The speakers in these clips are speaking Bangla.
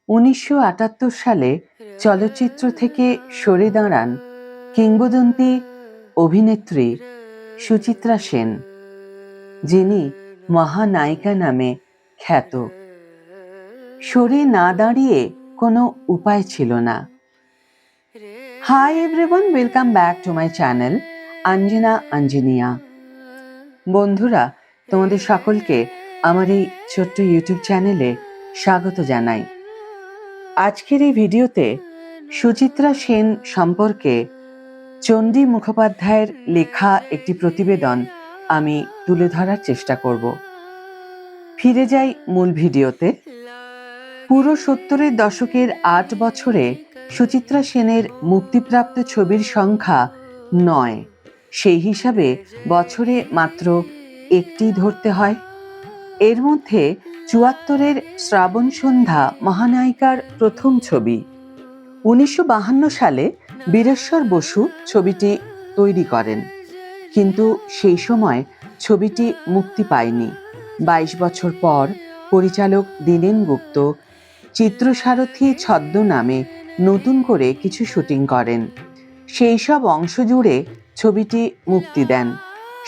1978 সালে চলচ্চিত্র থেকে সরে দাঁড়ান কিংবদন্তি অভিনেত্রী সুচিত্রা সেন, যিনি মহানায়িকা নামে খ্যাত। সরে না দাঁড়িয়ে কোনো উপায় ছিল না। Hi everyone, welcome back to my channel Anjana Anjiniya. বন্ধুরা, তোমাদের সকলকে আমার এই ছোট্ট ইউটিউব চ্যানেলে স্বাগত জানাই। আজকের এই ভিডিওতে সুচিত্রা সেন সম্পর্কে চণ্ডী মুখোপাধ্যায়ের লেখা একটি প্রতিবেদন আমি তুলে ধরার চেষ্টা করব। ফিরে যাই মূল ভিডিওতে। পুরো 70-এর দশকের 8 বছরে সুচিত্রা সেনের মুক্তিপ্রাপ্ত ছবির সংখ্যা 9। সেই হিসাবে বছরে মাত্র একটি ধরতে হয়। এর মধ্যে 74-এর শ্রাবণ সন্ধ্যা মহানায়িকার প্রথম ছবি। 1952 সালে বীরেশ্বর বসু ছবিটি তৈরি করেন, কিন্তু সেই সময় ছবিটি মুক্তি পায়নি। 22 বছর পর পরিচালক দীনেন গুপ্ত চিত্রসারথী ছদ্মনামে নতুন করে কিছু শুটিং করেন। সেই সব অংশ জুড়ে ছবিটি মুক্তি দেন।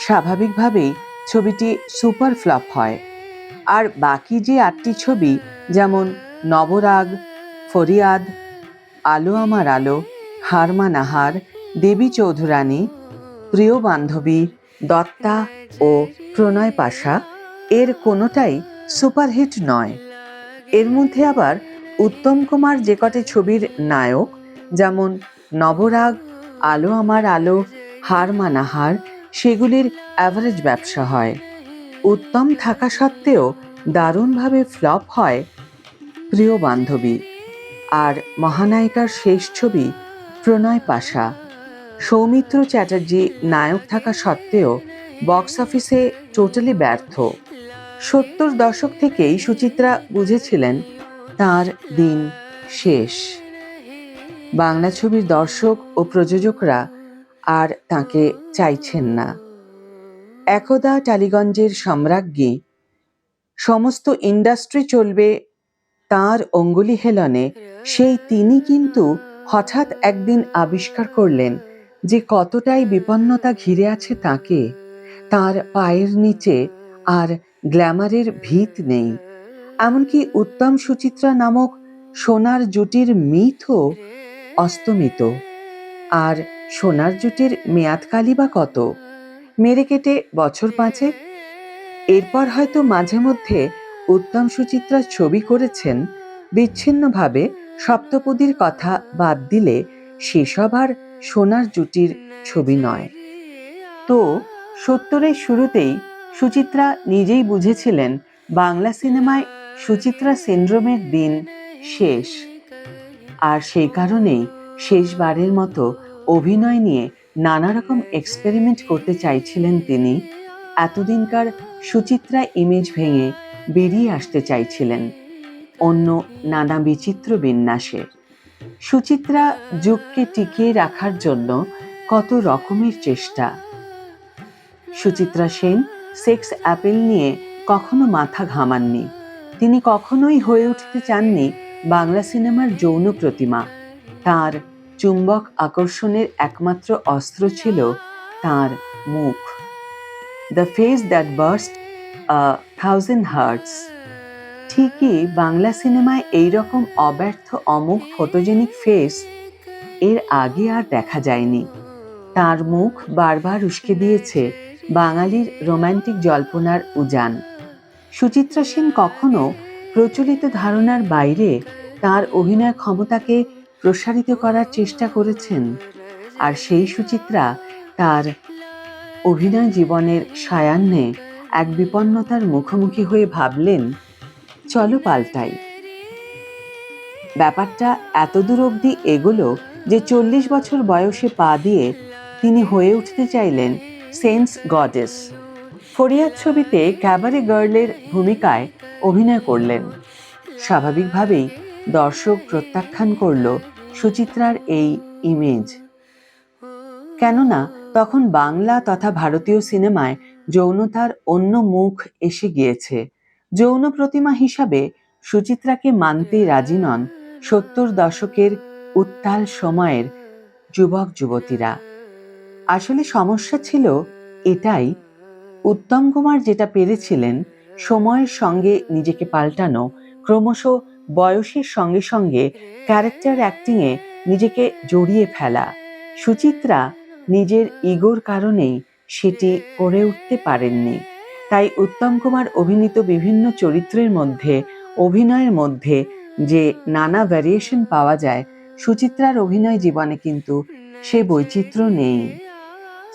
স্বাভাবিকভাবেই ছবিটি সুপার ফ্লপ হয়। আর বাকি যে 8টি ছবি, যেমন নবরাগ, ফরিয়াদ, আলো আমার আলো, হার মানাহার, দেবী চৌধুরানী, প্রিয় বান্ধবী, দত্তা ও প্রণয় পাশা, এর কোনোটাই সুপারহিট নয়। এর মধ্যে আবার উত্তম কুমার যে কটি ছবির নায়ক, যেমন নবরাগ, আলো আমার আলো, হার মানাহার, সেগুলির অ্যাভারেজ ব্যবসা হয়। উত্তম থাকা সত্ত্বেও দারুণভাবে ফ্লপ হয় প্রিয় বান্ধবী। আর মহানায়িকার শেষ ছবি প্রণয় পাশা, সৌমিত্র চ্যাটার্জি নায়ক থাকা সত্ত্বেও বক্স অফিসে টোটালি ব্যর্থ। 70 দশক থেকেই সুচিত্রা বুঝেছিলেন তার দিন শেষ। বাংলা ছবির দর্শক ও প্রযোজকরা আর তাকে চাইছেন না। একদা টালিগঞ্জের সম্রাজ্ঞী, সমস্ত ইন্ডাস্ট্রি চলবে তাঁর অঙ্গুলি হেলনে, সেই তিনি কিন্তু হঠাৎ একদিন আবিষ্কার করলেন যে কতটাই বিপন্নতা ঘিরে আছে তাকে। তার পায়ের নিচে আর গ্ল্যামারের ভিত নেই। এমনকি উত্তম সুচিত্রা নামক সোনার জুটির মিথও অস্তমিত। আর সোনার জুটির মেয়াদকালই বা কত? মেরে কেটে বছর 5। এরপর হয়তো মাঝে মধ্যে উত্তম সুচিত্রা ছবি করেছেন, বিচ্ছিন্নভাবে সপ্তপদীর কথা বাদ দিলে সেসব আর সোনার জুটির ছবি নয়। তো 70-এর শুরুতেই সুচিত্রা নিজেই বুঝেছিলেন বাংলা সিনেমায় সুচিত্রা সিন্ড্রোমের দিন শেষ। আর সেই কারণেই শেষবারের মতো অভিনয় নিয়ে নানা রকম এক্সপেরিমেন্ট করতে চাইছিলেন তিনি। এতদিনকার সুচিত্রা ইমেজ ভেঙে বেরিয়ে আসতে চাইছিলেন অন্য নানা বিচিত্র বিন্যাসে। সুচিত্রা যুগকে টিকিয়ে রাখার জন্য কত রকমের চেষ্টা। সুচিত্রা সেন সেক্স অ্যাপিল নিয়ে কখনো মাথা ঘামাননি। তিনি কখনোই হয়ে উঠতে চাননি বাংলা সিনেমার যৌন প্রতিমা। তার চুম্বক আকর্ষণের একমাত্র অস্ত্র ছিল তার মুখ। The face that burst 1000 hearts. ঠিকই বাংলা সিনেমায় এইরকম অব্যর্থ অমোঘ ফটোজেনিক ফেস এর আগে আর দেখা যায়নি। তার মুখ বারবার উস্কে দিয়েছে বাঙালির রোমান্টিক জল্পনার উজান। সুচিত্রা সেন কখনো প্রচলিত ধারণার বাইরে তার অভিনয় ক্ষমতাকে প্রসারিত করার চেষ্টা করেছেন। আর সেই সুচিত্রা তার অভিনয় জীবনের সায়াহ্নে এক বিপন্নতার মুখোমুখি হয়ে ভাবলেন, চলো পাল্টাই। ব্যাপারটা এতদূর অবধি এগোলো যে 40 বছর বয়সে পা দিয়ে তিনি হয়ে উঠতে চাইলেন সেন্স গডেস। ফরিয়াদ ছবিতে ক্যাবারে গার্লের ভূমিকায় অভিনয় করলেন। স্বাভাবিকভাবেই দর্শক প্রত্যাখ্যান করল সুচিত্রার এই ইমেজ। কেননা তখন বাংলা তথা ভারতীয় সিনেমায় যৌনতার অন্য মুখ এসে গিয়েছে। যৌন প্রতিমা হিসাবে সুচিত্রাকে মানতে রাজি নন 70 দশকের উত্তাল সময়ের যুবক যুবতীরা। আসলে সমস্যা ছিল এটাই, উত্তম কুমার যেটা পেরেছিলেন সময়ের সঙ্গে নিজেকে পাল্টানো, ক্রমশ বয়সের সঙ্গে সঙ্গে ক্যারেক্টার অ্যাক্টিংয়ে নিজেকে জড়িয়ে ফেলা। সুচিত্রা নিজের ইগোর কারণেই সেটি করে উঠতে পারেননি। তাই উত্তম কুমার অভিনীত বিভিন্ন চরিত্রের মধ্যে, অভিনয়ের মধ্যে যে নানা ভ্যারিয়েশন পাওয়া যায়, সুচিত্রার অভিনয় জীবনে কিন্তু সে বৈচিত্র্য নেই।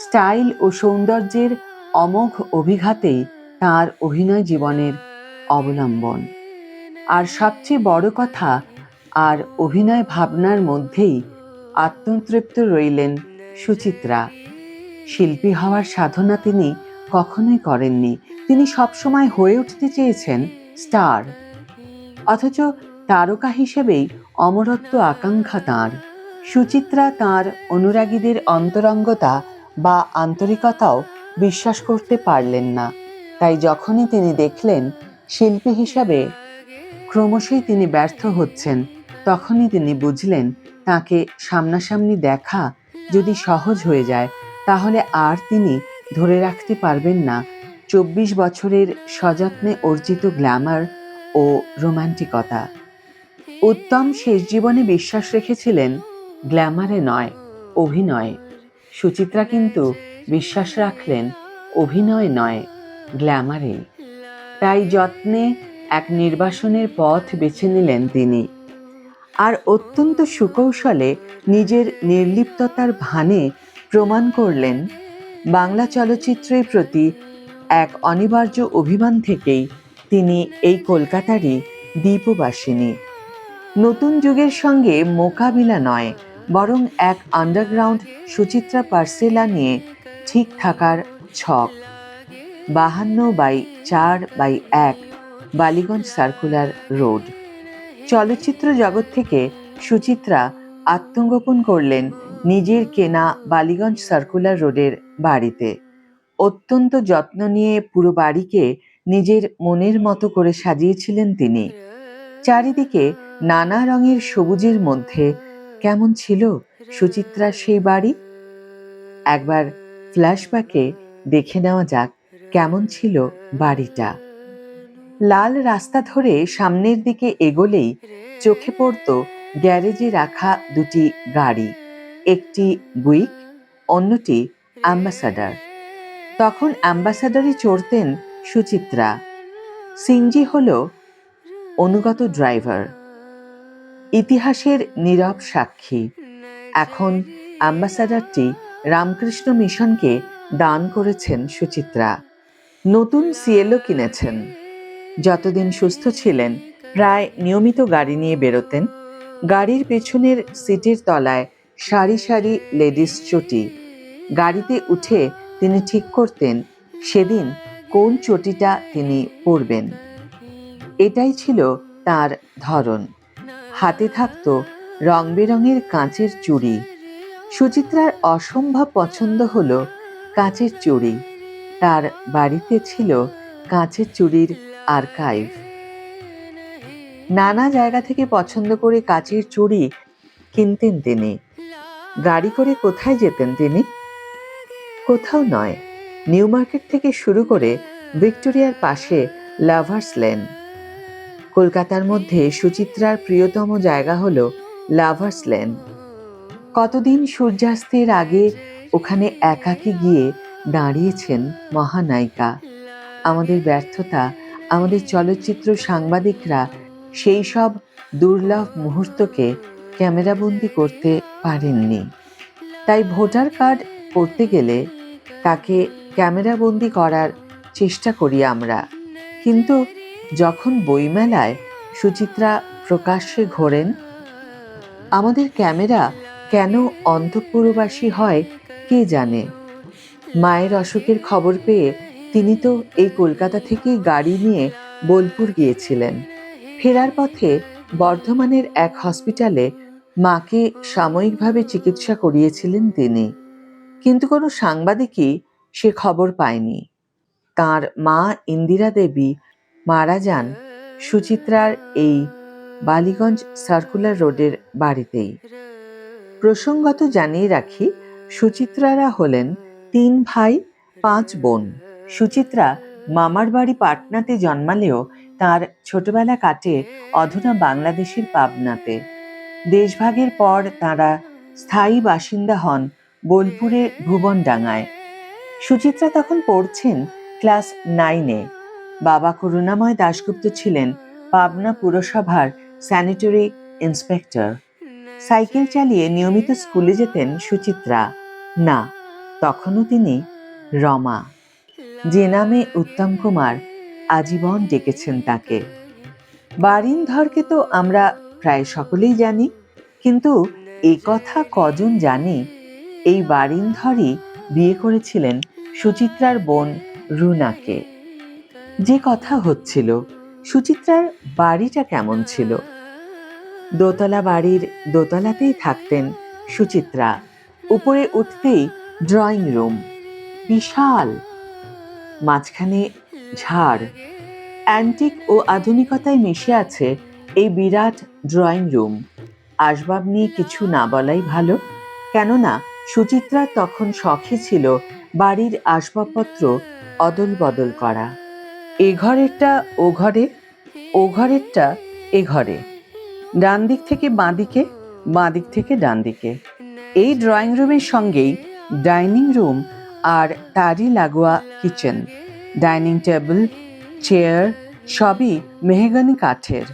স্টাইল ও সৌন্দর্যের অমোঘ অভিঘাতেই তার অভিনয় জীবনের অবলম্বন। আর সবচেয়ে বড় কথা, আর অভিনয় ভাবনার মধ্যেই আত্মতৃপ্ত রইলেন সুচিত্রা। শিল্পী হওয়ার সাধনা তিনি কখনোই করেননি। তিনি সবসময় হয়ে উঠতে চেয়েছেন স্টার, অথচ তারকা হিসেবেই অমরত্ব আকাঙ্ক্ষা তাঁর। সুচিত্রা তাঁর অনুরাগীদের অন্তরঙ্গতা বা আন্তরিকতাও বিশ্বাস করতে পারলেন না। তাই যখনই তিনি দেখলেন শিল্পী হিসাবে ক্রমশই তিনি ব্যর্থ হচ্ছেন, তখনই তিনি বুঝলেন তাকে সামনাসামনি দেখা যদি সহজ হয়ে যায়, তাহলে আর তিনি ধরে রাখতে পারবেন না 24 বছরের সযত্নে অর্জিত গ্ল্যামার ও রোমান্টিকতা। উত্তম শেষ জীবনে বিশ্বাস রেখেছিলেন গ্ল্যামারে নয়, অভিনয়ে। সুচিত্রা কিন্তু বিশ্বাস রাখলেন অভিনয় নয়, গ্ল্যামারে। তাই যত্নে এক নির্বাসনের পথ বেছে নিলেন তিনি। আর অত্যন্ত সুকৌশলে নিজের নির্লিপ্ততার ভানে প্রমাণ করলেন বাংলা চলচ্চিত্রের প্রতি এক অনিবার্য অভিমান থেকেই তিনি এই কলকাতারই দ্বীপবাসিনী। নতুন যুগের সঙ্গে মোকাবিলা নয়, বরং এক আন্ডারগ্রাউন্ড সুচিত্রা পার্সেলা নিয়ে ঠিক থাকার ছক। 52/4/1 বালিগঞ্জ সার্কুলার রোড। চলচ্চিত্র জগৎ থেকে সুচিত্রা আত্মগোপন করলেন নিজের কেনা বালিগঞ্জ সার্কুলার রোডের বাড়িতে। অত্যন্ত যত্ন নিয়ে পুরো বাড়িকে নিজের মনের মতো করে সাজিয়েছিলেন তিনি। চারিদিকে নানা রঙের সবুজের মধ্যে কেমন ছিল সুচিত্রার সেই বাড়ি? একবার ফ্ল্যাশব্যাকে দেখে নেওয়া যাক কেমন ছিল বাড়িটা। লাল রাস্তা ধরে সামনের দিকে এগোলেই চোখে পড়ত গ্যারেজে রাখা দুটি গাড়ি, একটি বুইক, অন্যটি অ্যাম্বাসাডর। তখন অ্যাম্বাসাডরে চড়তেন সুচিত্রা। সিনজি হল অনুগত ড্রাইভার, ইতিহাসের নীরব সাক্ষী। এখন অ্যাম্বাসাডরটি রামকৃষ্ণ মিশনকে দান করেছেন সুচিত্রা। নতুন সিএলও কিনেছেন। যতদিন সুস্থ ছিলেন প্রায় নিয়মিত গাড়ি নিয়ে বেরোতেন। গাড়ির পেছনের সিটের তলায় সারি সারি লেডিস চটি। গাড়িতে উঠে তিনি ঠিক করতেন সেদিন কোন চটিটা তিনি পরবেন। এটাই ছিল তার ধরন। হাতে থাকত রং বেরঙের কাঁচের চুড়ি। সুচিত্রার অসম্ভব পছন্দ হলো কাঁচের চুড়ি। তার বাড়িতে ছিল কাঁচের চুড়ির আর্কাইভ। নানা জায়গা থেকে পছন্দ করে কাঁচের চুড়ি কিনতেন তিনি। গাড়ি করে কোথায় যেতেন তিনি? কোথাও নয়, নিউ মার্কেট থেকে শুরু করে ভিক্টোরিয়ার পাশে লাভার্স লেন। কলকাতার মধ্যে সুচিত্রার প্রিয়তম জায়গা হলো লাভার্স লেন। কতদিন সূর্যাস্তের আগে ওখানে একাকী গিয়ে দাঁড়িয়েছেন মহানায়িকা। আমাদের ব্যর্থতা, আমাদের চলচ্চিত্র সাংবাদিকরা সেই সব দুর্লভ মুহূর্তকে ক্যামেরাবন্দি করতে পারেননি। তাই ভোটার কার্ড করতে গেলে তাকে ক্যামেরাবন্দি করার চেষ্টা করি আমরা। কিন্তু যখন বইমেলায় সুচিত্রা প্রকাশ্যে ঘোরেন, আমাদের ক্যামেরা কেন অন্তঃপুরবাসী হয় কে জানে। মায়ের অসুখের খবর পেয়ে তিনি তো এই কলকাতা থেকেই গাড়ি নিয়ে বোলপুর গিয়েছিলেন। ফেরার পথে বর্ধমানের এক হসপিটালে মাকে সাময়িকভাবে চিকিৎসা করিয়েছিলেন তিনি। কিন্তু কোনো সাংবাদিকই সে খবর পায়নি। তাঁর মা ইন্দিরা দেবী মারা যান সুচিত্রার এই বালিগঞ্জ সার্কুলার রোডের বাড়িতেই। প্রসঙ্গত জানিয়ে রাখি, সুচিত্রারা হলেন 3 ভাই 5 বোন। সুচিত্রা মামার বাড়ি পাটনাতে জন্মালেও তার ছোটবেলা কাটে অধুনা বাংলাদেশের পাবনাতে। দেশভাগের পর তাঁরা স্থায়ী বাসিন্দা হন বোলপুরের ভুবনডাঙ্গায়। সুচিত্রা তখন পড়ছেন ক্লাস 9-এ। বাবা করুণাময় দাশগুপ্ত ছিলেন পাবনা পুরসভার স্যানিটারি ইন্সপেক্টর। সাইকেল চালিয়ে নিয়মিত স্কুলে যেতেন সুচিত্রা। না, তখনও তিনি রমা, যে নামে উত্তম কুমার আজীবন ডেকেছেন তাকে। বারিনধরকে তো আমরা প্রায় সকলেই জানি, কিন্তু এই কথা কজন জানে এই বারিনধরই বিয়ে করেছিলেন সুচিত্রার বোন রুনাকে। যে কথা হচ্ছিল, সুচিত্রার বাড়িটা কেমন ছিল। দোতলা বাড়ির দোতলাতেই থাকতেন সুচিত্রা। উপরে উঠতেই ড্রয়িং রুম, বিশাল, মাঝখানে ঝাড়। অ্যান্টিক ও আধুনিকতায় মিশে আছে এই বিরাট ড্রয়িং রুম। আসবাব নিয়ে কিছু না বলাই ভালো, কেননা সুচিত্রার তখন শখে ছিল বাড়ির আসবাবপত্র অদল বদল করা। এ ঘরেরটা ও ঘরে, ও ঘরেরটা এ ঘরে, ডান দিক থেকে বাঁ দিকে, বাঁ দিক থেকে ডান দিকে। এই ড্রয়িং রুমের সঙ্গেই ডাইনিং রুম আর তারই লাগোয়া কিচেন। ডাইনিং টেবিল, চেয়ার সবই মেহগনি কাঠের।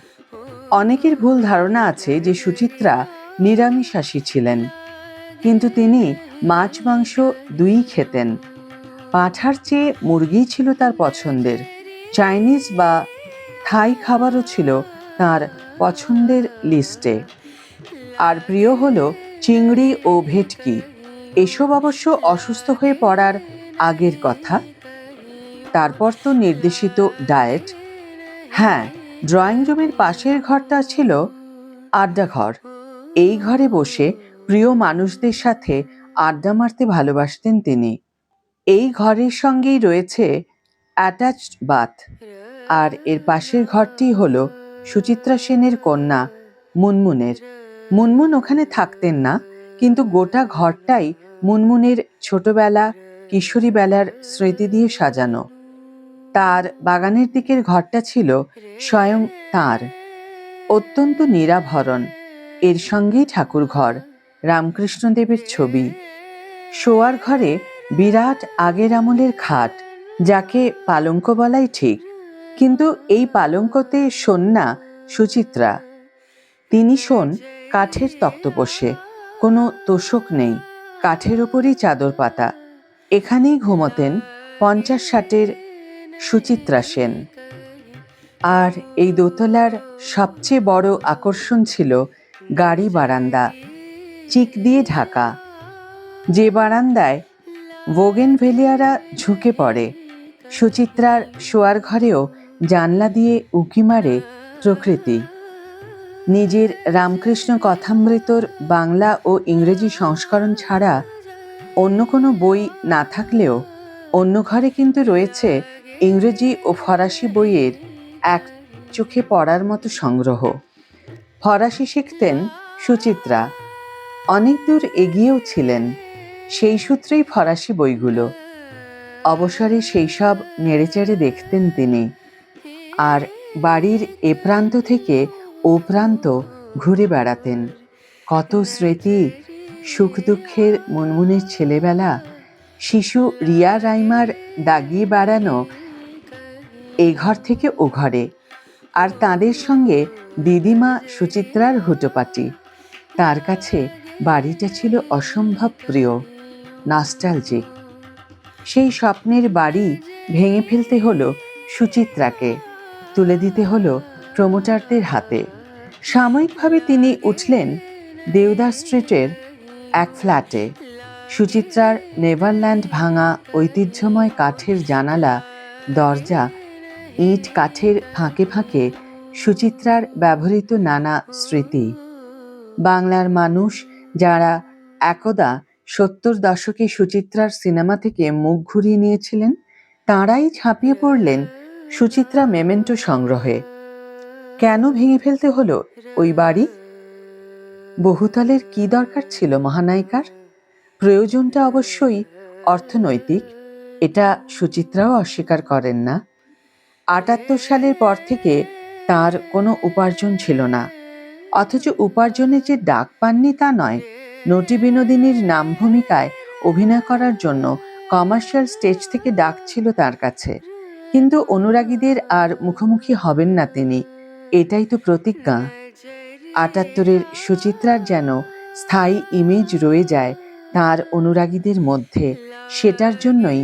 অনেকের ভুল ধারণা আছে যে সুচিত্রা নিরামিষাশী ছিলেন, কিন্তু তিনি মাছ মাংস দুই খেতেন। পাঁঠার চেয়ে মুরগিই ছিল তার পছন্দের। চাইনিজ বা থাই খাবারও ছিল তার পছন্দের লিস্টে। আর প্রিয় হলো চিংড়ি ও ভেটকি। এসব অবশ্য অসুস্থ হয়ে পড়ার আগের কথা। তারপর তো নির্দেশিত ডায়েট। হ্যাঁ, ড্রয়িং রুমের পাশের ঘরটা ছিল আড্ডাঘর। এই ঘরে বসে প্রিয় মানুষদের সাথে আড্ডা মারতে ভালোবাসতেন তিনি। এই ঘরের সঙ্গেই রয়েছে অ্যাটাচড বাথ। আর এর পাশের ঘরটি হলো সুচিত্রা সেনের কন্যা মুনমুনের। মুনমুন ওখানে থাকতেন না, কিন্তু গোটা ঘরটাই মুনমুনের ছোটবেলা, কিশোরী বেলার স্মৃতি দিয়ে সাজানো। তার বাগানের দিকের ঘরটা ছিল স্বয়ং তাঁর, অত্যন্ত নিরাভরণ। এর সঙ্গেই ঠাকুর ঘর, রামকৃষ্ণদেবের ছবি। শোয়ার ঘরে বিরাট আগের আমলের খাট, যাকে পালঙ্ক বলাই ঠিক, কিন্তু এই পালঙ্কতে শোন না সুচিত্রা। তিনি শোন কাঠের তক্তপোষে, কোনো তোষক নেই, কাঠের ওপরই চাদর পাতা। এখানেই ঘুমোতেন 50-60-এর সুচিত্রা সেন। আর এই দোতলার সবচেয়ে বড় আকর্ষণ ছিল গাড়ি বারান্দা, চিক দিয়ে ঢাকা। যে বারান্দায় বোগেনভেলিয়ারা ঝুঁকে পড়ে। সুচিত্রার শোয়ার ঘরেও জানলা দিয়ে উঁকি মারে প্রকৃতি। নিজের রামকৃষ্ণ কথামৃতর বাংলা ও ইংরেজি সংস্করণ ছাড়া অন্য কোনো বই না থাকলেও অন্য ঘরে কিন্তু রয়েছে ইংরেজি ও ফরাসি বইয়ের এক চোখে পড়ার মতো সংগ্রহ। ফরাসি শিখতেন সুচিত্রা, অনেক দূর এগিয়েও ছিলেন। সেই সূত্রেই ফরাসি বইগুলো। অবসরে সেই সব নেড়েচেড়ে দেখতেন তিনি। আর বাড়ির এ প্রান্ত থেকে ও প্রান্ত ঘুরে বেড়াতেন। কত স্মৃতি, সুখ দুঃখের মুনমুনের ছেলেবেলা, শিশু রিয়া রাইমার দাগিয়ে বেড়ানো এই ঘর থেকে ও ঘরে। আর তাদের সঙ্গে দিদিমা সুচিত্রার হুটোপাটি। তার কাছে বাড়িটা ছিল অসম্ভব প্রিয়, নস্টালজিক। সেই স্বপ্নের বাড়ি ভেঙে ফেলতে হলো সুচিত্রাকে, তুলে দিতে হলো প্রমোটারদের হাতে। সাময়িকভাবে তিনি উঠলেন দেওদাস স্ট্রিটের এক ফ্ল্যাটে। সুচিত্রার নেভারল্যান্ড ভাঙা ঐতিহ্যময় কাঠের জানালা, দরজা, ইট কাঠের ফাঁকে ফাঁকে সুচিত্রার ব্যবহৃত নানা স্মৃতি। বাংলার মানুষ যারা একদা 70 দশকে সুচিত্রার সিনেমা থেকে মুখ ঘুরিয়ে নিয়েছিলেন, তাঁরাই ঝাঁপিয়ে পড়লেন সুচিত্রা মেমেন্টো সংগ্রহে। কেন ভেঙে ফেলতে হলো ওই বাড়ি? বহুতলের কি দরকার ছিল মহানায়িকার? প্রয়োজনটা অবশ্যই অর্থনৈতিক, এটা সুচিত্রাও অস্বীকার করেন না। ৭৮ সালের পর থেকে তার কোনো উপার্জন ছিল না, অথচ উপার্জনে যে ডাক পাননি তা নয়। নটি বিনোদিনীর নাম ভূমিকায় অভিনয় করার জন্য কমার্শিয়াল স্টেজ থেকে ডাক ছিল তার কাছে, কিন্তু অনুরাগীদের আর মুখোমুখি হবেন না তিনি, এটাই তো প্রতিজ্ঞা। ৭৮-এর সুচিত্রার যেন স্থায়ী ইমেজ রয়ে যায় তার অনুরাগীদের মধ্যে, সেটার জন্যই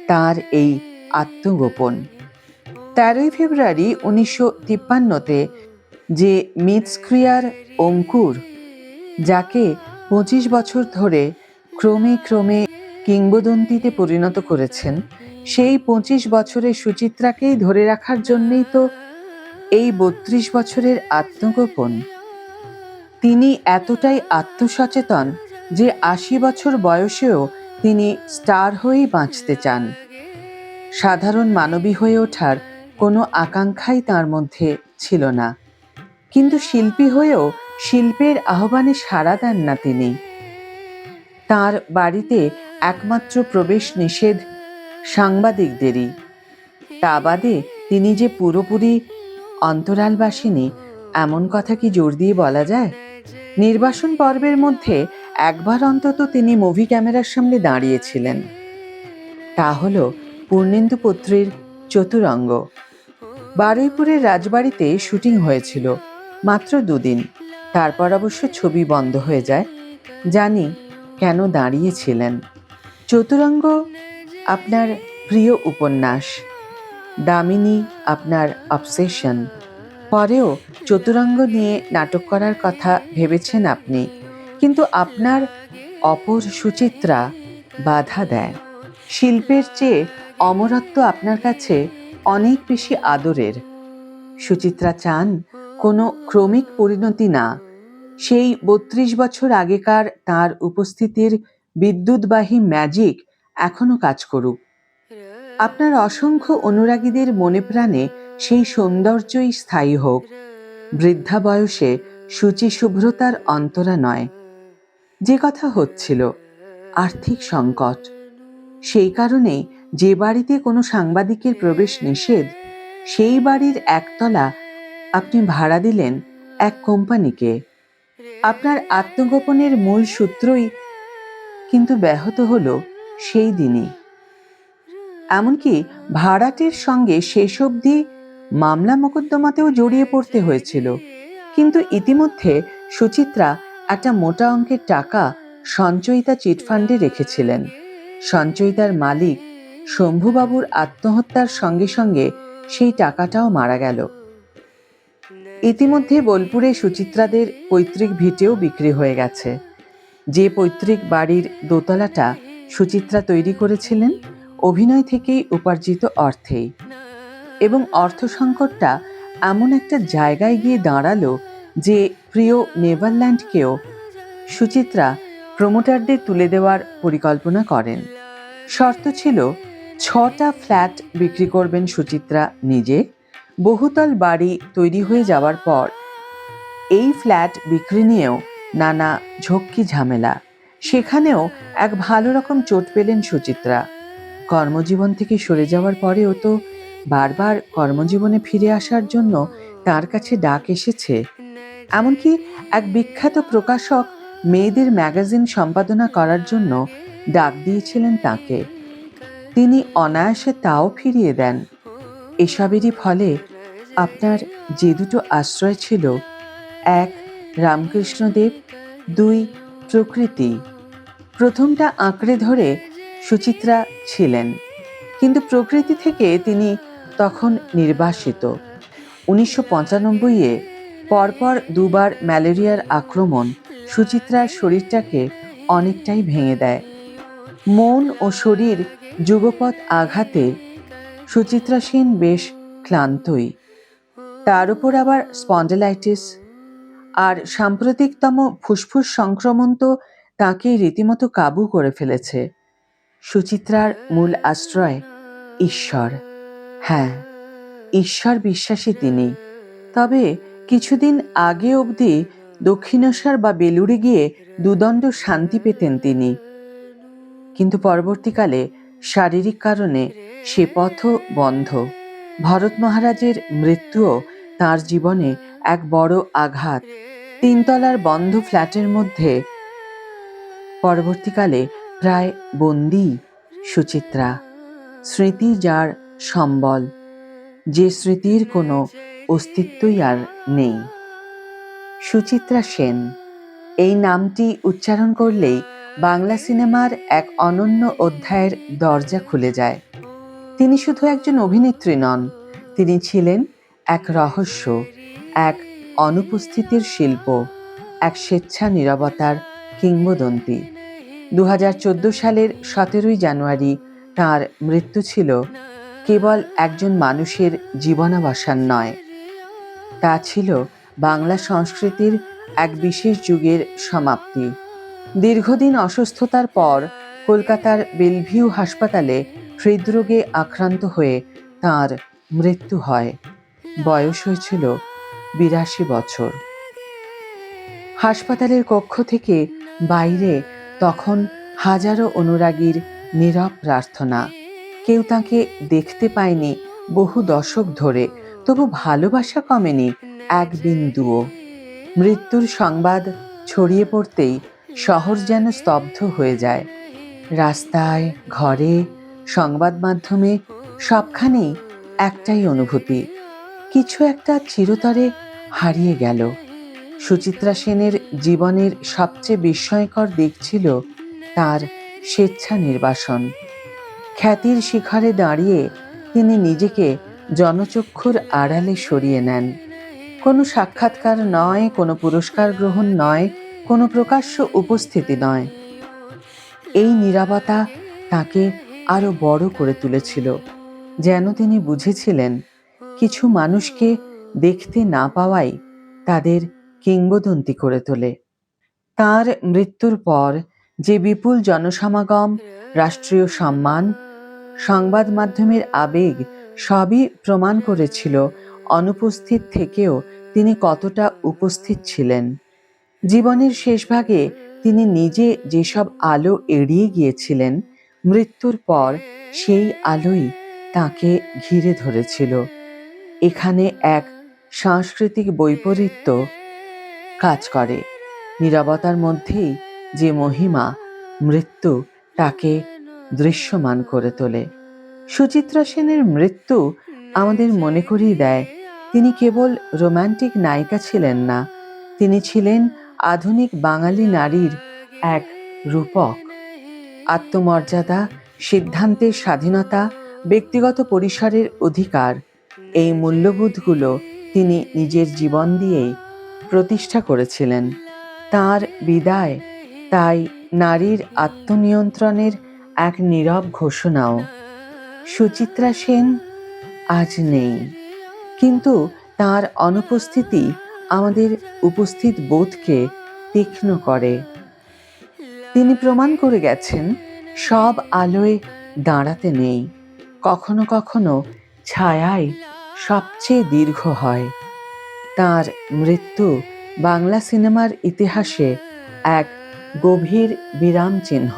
তার এই আত্মগোপন। ১৩ই ফেব্রুয়ারি ১৯৫৩-তে যে মিথস্ক্রিয়ার অঙ্কুর, যাকে ২৫ বছর ধরে ক্রমে ক্রমে কিংবদন্তিতে পরিণত করেছেন, সেই ২৫ বছরের সুচিত্রাকেই ধরে রাখার জন্যই তো এই ৩২ বছরের আত্মগোপন। তিনি এতটাই আত্মসচেতন যে ৮০ বছর বয়সেও তিনি স্টার হয়েই বাঁচতে চান। সাধারণ মানবী হয়ে ওঠার কোনো আকাঙ্ক্ষাই তার মধ্যে ছিল না, কিন্তু শিল্পী হয়েও শিল্পের আহ্বানে সাড়া দেন না তিনি। তার বাড়িতে একমাত্র প্রবেশ নিষেধ সাংবাদিকদেরই। তা বাদে তিনি যে পুরোপুরি অন্তরালবাসিনী, এমন কথা কি জোর দিয়ে বলা যায়? নির্বাসন পর্বের মধ্যে একবার অন্তত তিনি মুভি ক্যামেরার সামনে দাঁড়িয়েছিলেন, তা হল পূর্ণেন্দু পত্রীর চতুরঙ্গ। বারুইপুরের রাজবাড়িতে শুটিং হয়েছিল মাত্র ২ দিন, তারপর অবশ্য ছবি বন্ধ হয়ে যায়। জানি কেন দাঁড়িয়েছিলেন। চতুরঙ্গ আপনার প্রিয় উপন্যাস, দামিনী আপনার অবসেশন। পরেও চতুরঙ্গ নিয়ে নাটক করার কথা ভেবেছেন আপনি, কিন্তু আপনার অপর সুচিত্রা বাধা দেয়। শিল্পের চেয়ে অমরত্ব আপনার কাছে অনেক বেশি আদরের। সুচিত্রা চান কোনো ক্রমিক পরিণতি না, সেই ৩২ বছর আগেকার তার উপস্থিতির বিদ্যুৎবাহী ম্যাজিক এখনো কাজ করুক। আপনার অসংখ্য অনুরাগীদের মনে প্রাণে সেই সৌন্দর্যই স্থায়ী হোক। বৃদ্ধা বয়সে শুচি শুভ্রতার অন্তরা নয়। যে কথা হচ্ছিল, আর্থিক সংকট, সেই কারণেই যে বাড়িতে কোনো সাংবাদিকের প্রবেশ নিষেধ, সেই বাড়ির একতলা আপনি ভাড়া দিলেন এক কোম্পানিকে। আপনার আত্মগোপনের মূল সূত্রই কিন্তু ব্যাহত হলো সেই দিনই। এমনকি ভাড়াটের সঙ্গে শেষ অবধি মামলা মোকদ্দমাতেও জড়িয়ে পড়তে হয়েছিল, কিন্তু ইতিমধ্যে সুচিত্রা একটা মোটা অঙ্কের টাকা সঞ্চয়িতা চিটফান্ডে রেখেছিলেন। সঞ্চয়িতার মালিক শম্ভুবাবুর আত্মহত্যার সঙ্গে সঙ্গে সেই টাকাটাও মারা গেল। ইতিমধ্যে বোলপুরে সুচিত্রাদের পৈতৃক ভিটেও বিক্রি হয়ে গেছে। যে পৈতৃক বাড়ির দোতলাটা সুচিত্রা তৈরি করেছিলেন অভিনয় থেকেই উপার্জিত অর্থেই, এবং অর্থ সংকটটা এমন একটা জায়গায় গিয়ে দাঁড়ালো যে প্রিয় নেভারল্যান্ডকেও সুচিত্রা প্রমোটারদের তুলে দেওয়ার পরিকল্পনা করেন। শর্ত ছিল ৬টা ফ্ল্যাট বিক্রি করবেন সুচিত্রা নিজে। বহুতল বাড়ি তৈরি হয়ে যাওয়ার পর এই ফ্ল্যাট বিক্রি নিয়েও নানা ঝক্কি ঝামেলা। সেখানেও এক ভালো রকম চোট পেলেন সুচিত্রা। কর্মজীবন থেকে সরে যাওয়ার পরেও তো বারবার কর্মজীবনে ফিরে আসার জন্য তার কাছে ডাক এসেছে। এমনকি এক বিখ্যাত প্রকাশক মেয়েদের ম্যাগাজিন সম্পাদনা করার জন্য ডাক দিয়েছিলেন তাকে। তিনি অনায়াসে তাও ফিরিয়ে দেন। এসবেরই ফলে আপনার যে দুটো আশ্রয় ছিল, ১ রামকৃষ্ণদেব, ২ প্রকৃতি। প্রথমটা আঁকড়ে ধরে সুচিত্রা ছিলেন, কিন্তু প্রকৃতি থেকে তিনি তখন নির্বাসিত। ১৯৯৫-এ পরপর ২ বার ম্যালেরিয়ার আক্রমণ সুচিত্রার শরীরটাকে অনেকটাই ভেঙে দেয়। মন ও শরীর যুগপৎ আঘাতে সুচিত্রা সেন বেশ ক্লান্তই। তার উপর আবার স্পন্ডেলাইটিস, আর সাম্প্রতিকতম ফুসফুস সংক্রমণ তো তাকে রীতিমতো কাবু করে ফেলেছে। সুচিত্রার মূল আশ্রয় ঈশ্বর। হ্যাঁ, ঈশ্বর বিশ্বাসী তিনি। তবে কিছুদিন আগে অবধি দক্ষিণেশ্বর বা বেলুড়ে গিয়ে দুদণ্ড শান্তি পেতেন তিনি, কিন্তু পরবর্তীকালে শারীরিক কারণে সে পথও বন্ধ। ভরত মহারাজের মৃত্যুও তাঁর জীবনে এক বড় আঘাত। 3 তলার বন্ধ ফ্ল্যাটের মধ্যে পরবর্তীকালে প্রায় বন্দী সুচিত্রা, স্মৃতি যার সম্বল, যে স্মৃতির কোনো অস্তিত্বই আর নেই। সুচিত্রা সেন, এই নামটি উচ্চারণ করলেই বাংলা সিনেমার এক অনন্য অধ্যায়ের দরজা খুলে যায়। তিনি শুধু একজন অভিনেত্রী নন, তিনি ছিলেন এক রহস্য, এক অনুপস্থিতির শিল্প, এক স্বেচ্ছা নীরবতার কিংবদন্তি। 2014 সালের 17 জানুয়ারি তাঁর মৃত্যু ছিল কেবল একজন মানুষের জীবনাবসান নয়, তা ছিল বাংলা সংস্কৃতির এক বিশেষ যুগের সমাপ্তি। দীর্ঘদিন অসুস্থতার পর কলকাতার বেলভিউ হাসপাতালে হৃদরোগে আক্রান্ত হয়ে তাঁর মৃত্যু হয়। বয়স হয়েছিল 82 বছর। হাসপাতালের কক্ষ থেকে বাইরে তখন হাজারো অনুরাগীর নীরব প্রার্থনা। কেউ তাকে দেখতে পায়নি বহু দশক ধরে, তবু ভালোবাসা কমেনি এক বিন্দুও। মৃত্যুর সংবাদ ছড়িয়ে পড়তেই শহর যেন স্তব্ধ হয়ে যায়। রাস্তায়, ঘরে, সংবাদ মাধ্যমে সবখানেই একটাই অনুভূতি, কিছু একটা চিরতরে হারিয়ে গেল। সুচিত্রা সেনের জীবনের সবচেয়ে বিস্ময়কর দিক ছিল তার স্বেচ্ছা নির্বাসন। খ্যাতির শিখরে দাঁড়িয়ে তিনি নিজেকে জনচক্ষুর আড়ালে সরিয়ে নেন। কোনো সাক্ষাৎকার নয়, কোনো পুরস্কার গ্রহণ নয়, কোনো প্রকাশ্য উপস্থিতি নয়। এই নীরবতা তাকে আরো বড় করে তুলেছিল, যেন তিনি বুঝেছিলেন কিছু মানুষকে দেখতে না পাওয়াই তাদের কিংবদন্তি করে তোলে। তার মৃত্যুর পর যে বিপুল জনসমাগম, রাষ্ট্রীয় সম্মান, সংবাদ মাধ্যমের আবেগ সবই প্রমাণ করেছিল অনুপস্থিত থেকেও তিনি কতটা উপস্থিত ছিলেন। জীবনের শেষভাগে তিনি নিজে যেসব আলো এড়িয়ে গিয়েছিলেন, মৃত্যুর পর সেই আলোই তাকে ঘিরে ধরেছিল। এখানে এক সাংস্কৃতিক বৈপরীত্য কাজ করে। নীরবতার মধ্যেই যে মহিমা, মৃত্যু তাকে দৃশ্যমান করে তোলে। সুচিত্রা সেনের মৃত্যু আমাদের মনে করিয়ে দেয় তিনি কেবল রোমান্টিক নায়িকা ছিলেন না, তিনি ছিলেন আধুনিক বাঙালি নারীর এক রূপক। আত্মমর্যাদা, সিদ্ধান্তের স্বাধীনতা, ব্যক্তিগত পরিসরের অধিকার, এই মূল্যবোধগুলো তিনি নিজের জীবন দিয়েই প্রতিষ্ঠা করেছিলেন। তাঁর বিদায় তাই নারীর আত্মনিয়ন্ত্রণের এক নীরব ঘোষণাও। সুচিত্রা সেন আজ নেই, কিন্তু তার অনুপস্থিতি আমাদের উপস্থিত বোধকে তীক্ষ্ণ করে। তিনি প্রমাণ করে গেছেন সব আলোয় দাঁড়াতে নেই, কখনো কখনো ছায়াই সবচেয়ে দীর্ঘ হয়। তার মৃত্যু বাংলা সিনেমার ইতিহাসে এক গভীর বিরাম চিহ্ন,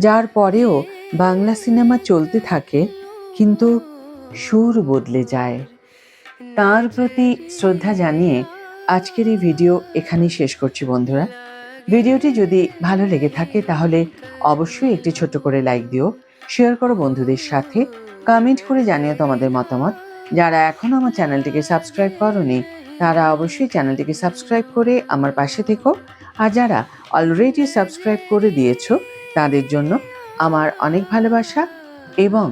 যার পরেও বাংলা সিনেমা চলতে থাকে, কিন্তু সুর বদলে যায়। তার প্রতি শ্রদ্ধা জানিয়ে আজকের এই ভিডিও এখানেই শেষ করছি বন্ধুরা। ভিডিওটি যদি ভালো লেগে থাকে তাহলে অবশ্যই একটি ছোট্ট করে লাইক দিও, শেয়ার করো বন্ধুদের সাথে, কমেন্ট করে জানিও তোমাদের মতামত। যারা এখনো আমার চ্যানেলটিকে সাবস্ক্রাইব করোনি তারা অবশ্যই চ্যানেলটিকে সাবস্ক্রাইব করে আমার পাশে থেকো, আর যারা অলরেডি সাবস্ক্রাইব করে দিয়েছো তাদের জন্য আমার অনেক ভালোবাসা এবং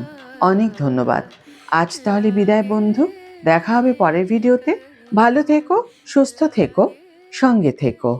অনেক ধন্যবাদ। আজ তাহলে বিদায় বন্ধু, দেখা হবে পরের ভিডিওতে। ভালো থেকো, সুস্থ থেকো, সঙ্গে থেকো।